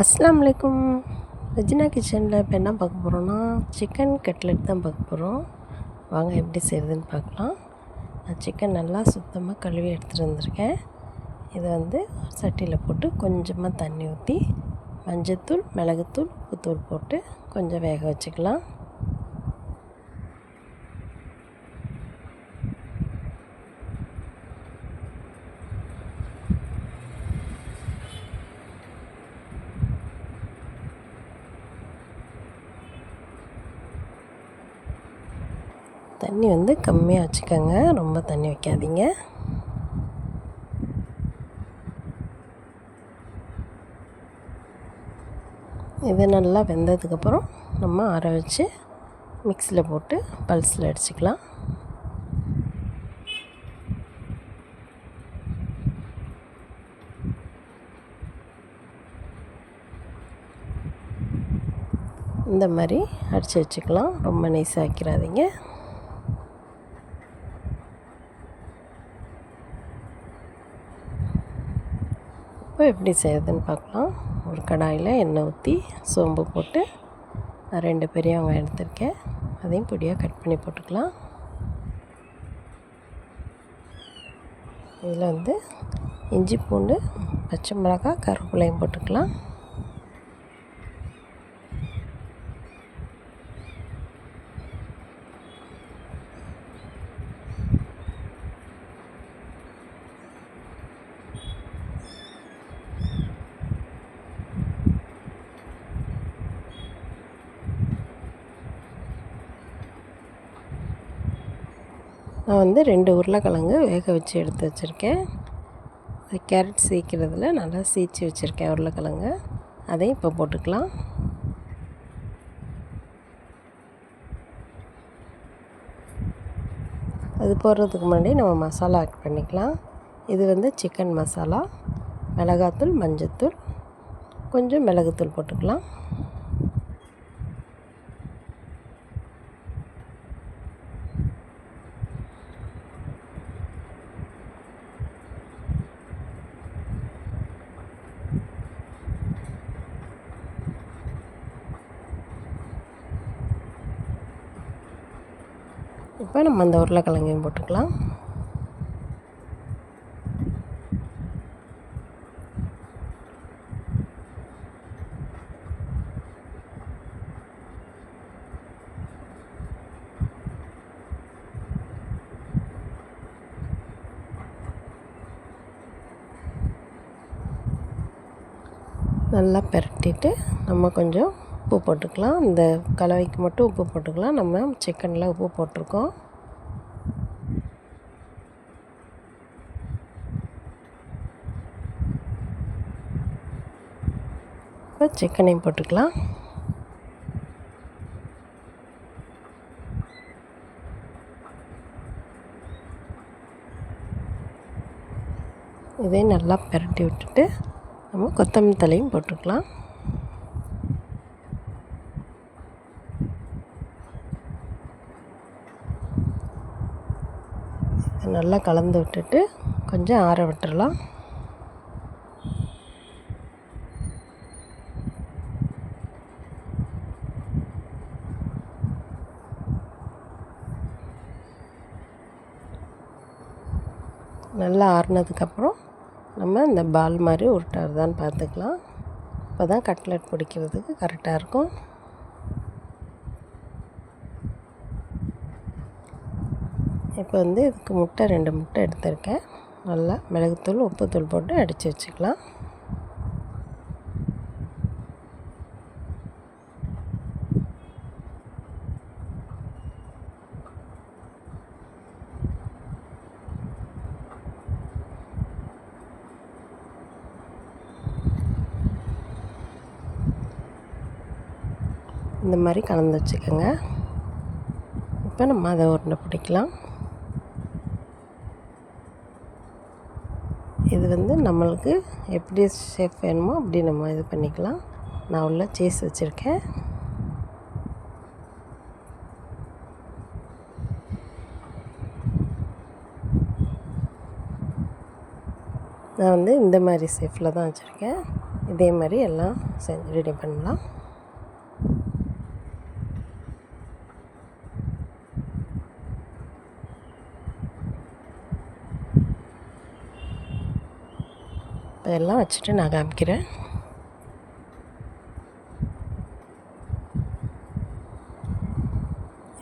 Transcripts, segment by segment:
அஸ்ஸலாமு அலைக்கும். ரெஜினா கிச்சனில் இப்போ என்ன பார்க்க போகிறோன்னா சிக்கன் கட்லெட் தான் பார்க்க போகிறோம். வாங்க எப்படி செய்கிறதுன்னு பார்க்கலாம். நான் சிக்கன் நல்லா சுத்தமாக கழுவி எடுத்துகிட்டு வந்திருக்கேன். இதை வந்து சட்டியில் போட்டு கொஞ்சமாக தண்ணி ஊற்றி மஞ்சத்தூள், மிளகுத்தூள், உப்புத்தூள் போட்டு கொஞ்சம் வேக வச்சுக்கலாம். தண்ணி வந்து கம்மியாக வச்சுக்கோங்க, ரொம்ப தண்ணி வைக்காதீங்க. இது நல்லா வெந்ததுக்கப்புறம் நம்ம ஆற வச்சு மிக்ஸியில் போட்டு பல்ஸில் அடிச்சுக்கலாம். இந்த மாதிரி அடித்து வச்சுக்கலாம், ரொம்ப நைஸாக ஆக்கிடாதீங்க. இப்போ எப்படி செய்யுதுன்னு பார்க்கலாம். ஒரு கடாயில் எண்ணெய் ஊற்றி சோம்பு போட்டு நான் 2 பெரிய வெங்காயம் எடுத்திருக்கேன், அதையும் பொடியாக கட் பண்ணி போட்டுக்கலாம். இதில் வந்து இஞ்சி பூண்டு, பச்சை மிளகாய், கருவேப்பிலையும் போட்டுக்கலாம். நான் வந்து 2 உருளைக்கிழங்கு வேக வச்சு எடுத்து வச்சுருக்கேன். கேரட் சீக்கிறதுல நல்லா சீச்சு வச்சுருக்கேன் உருளைக்கிழங்கு, அதையும் இப்போ போட்டுக்கலாம். அது போடுறதுக்கு முன்னாடி நம்ம மசாலா ஆட் பண்ணிக்கலாம். இது வந்து சிக்கன் மசாலா, மிளகாத்தூள், மஞ்சத்தூள், கொஞ்சம் மிளகுத்தூள் போட்டுக்கலாம். இப்போ நம்ம அந்த உருளைக்கிழங்கையும் போட்டுக்கலாம். நல்லா பெரட்டிட்டு நம்ம கொஞ்சம் உப்பு போட்டுக்கலாம். இந்த கலவைக்கு மட்டும் உப்பு போட்டுக்கலாம், நம்ம சிக்கனில் உப்பு போட்டிருக்கோம். இப்போ சிக்கனையும் போட்டுக்கலாம். இதையும் நல்லா பெரட்டி விட்டுட்டு நம்ம கொத்தமல்லி தழையும் போட்டுக்கலாம். நல்லா கலந்து விட்டுட்டு கொஞ்சம் ஆற விட்டுறலாம். நல்லா ஆறுனதுக்கப்புறம் நம்ம இந்த பால் மாதிரி உருட்டாருதான்னு பார்த்துக்கலாம். அப்போ தான் கட்லெட் பிடிக்கிறதுக்கு கரெக்டாக இருக்கும். இப்போ வந்து இதுக்கு முட்டை 2 முட்டை எடுத்திருக்கேன். நல்லா மிளகுத்தூள், உப்புத்தூள் போட்டு அடித்து வச்சுக்கலாம். இந்த மாதிரி கலந்து வச்சுக்கோங்க. இப்போ நம்ம அதை உருண்டை பிடிக்கலாம். இது வந்து நம்மளுக்கு எப்படி ஷேப் வேணுமோ அப்படி நம்ம இது பண்ணிக்கலாம். நான் உள்ள சீஸ் வச்சுருக்கேன். நான் வந்து இந்த மாதிரி ஷேப்பில் தான் வச்சுருக்கேன். இதே மாதிரி எல்லாம் ரெடி பண்ணலாம். இதெல்லாம் வச்சுட்டு நான் காமிக்கிறேன்.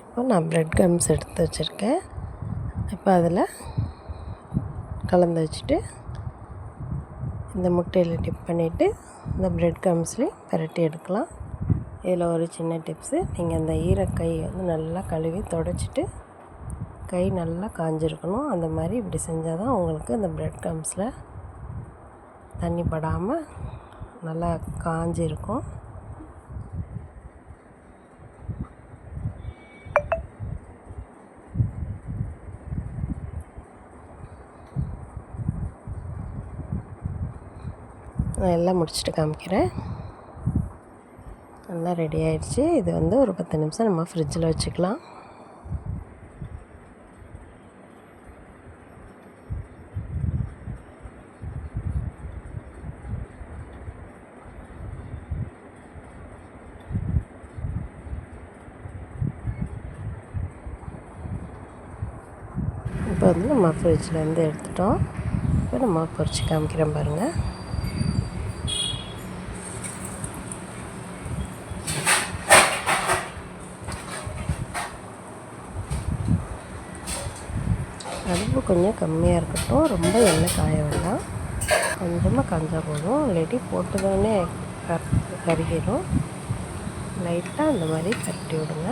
இப்போ நான் ப்ரெட் கம்ஸ் எடுத்து வச்சுருக்கேன். இப்போ அதில் கலந்து வச்சுட்டு இந்த முட்டையில் டிப் பண்ணிவிட்டு இந்த ப்ரெட் கம்ஸ்லேயும் பரட்டி எடுக்கலாம். இதில் ஒரு சின்ன டிப்ஸு, நீங்கள் அந்த ஈரக்கை வந்து நல்லா கழுவி தொடச்சிட்டு கை நல்லா காஞ்சிருக்கணும். அந்த மாதிரி இப்படி செஞ்சால் தான் உங்களுக்கு அந்த ப்ரெட் கம்ஸில் தண்ணி படாமல் நல்லா காஞ்சிருக்கும். நான் எல்லாம் முடிச்சுட்டு காமிக்கிறேன். நல்லா ரெடி ஆகிடுச்சு. இது வந்து ஒரு 10 நிமிஷம் நம்ம ஃப்ரிட்ஜில் வச்சுக்கலாம். இப்போ வந்து நம்ம ஃப்ரிட்ஜிலேருந்து எடுத்துட்டோம். இப்போ நம்ம பொரிச்சு காமிக்கிறேன் பாருங்கள். அடுப்பு கொஞ்சம் கம்மியாக இருக்கட்டும், ரொம்ப எண்ணெய் காய வேண்டாம், கொஞ்சமாக காஞ்சா போதும். இல்லாட்டி போட்டதோடனே கருகிடும். லைட்டாக இந்த மாதிரி கட்டி விடுங்க.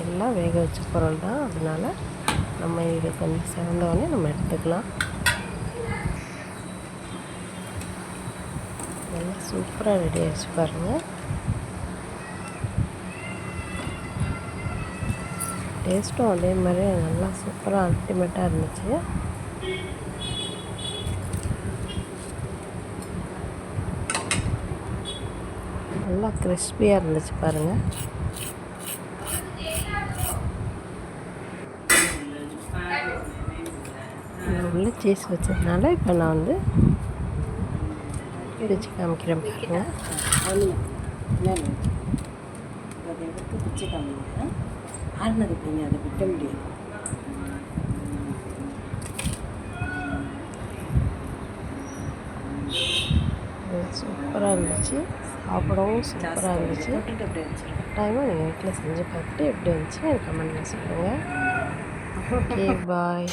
எல்லாம் வேக வச்ச பொருள் தான், அதனால் நம்ம இது கொஞ்சம் சிறந்தோடனே நம்ம எடுத்துக்கலாம். நல்லா சூப்பராக ரெடி ஆகிடுச்சு பாருங்கள். டேஸ்ட்டும் அதே மாதிரி நல்லா சூப்பராக அல்டிமேட்டாக இருந்துச்சு. நல்லா கிறிஸ்பியாக இருந்துச்சு பாருங்கள். உள்ள சீஸ் வச்சதுனால இப்போ நான் வந்து பிரித்து காமிக்கிறேன் பாருங்கள். அதை எடுத்து பிச்சு காமிங்க. ஆறுனது நீங்கள் அதை விட்ட முடியாது. சூப்பராக இருந்துச்சு, சாப்பிடவும் சூப்பராக இருந்துச்சு. டைமாக நீங்கள் வீட்டில் செஞ்சு பார்த்துட்டு எப்படி இருந்துச்சு எனக்கு கமெண்ட்டில் சொல்லுங்கள். ஓகே, பாய்.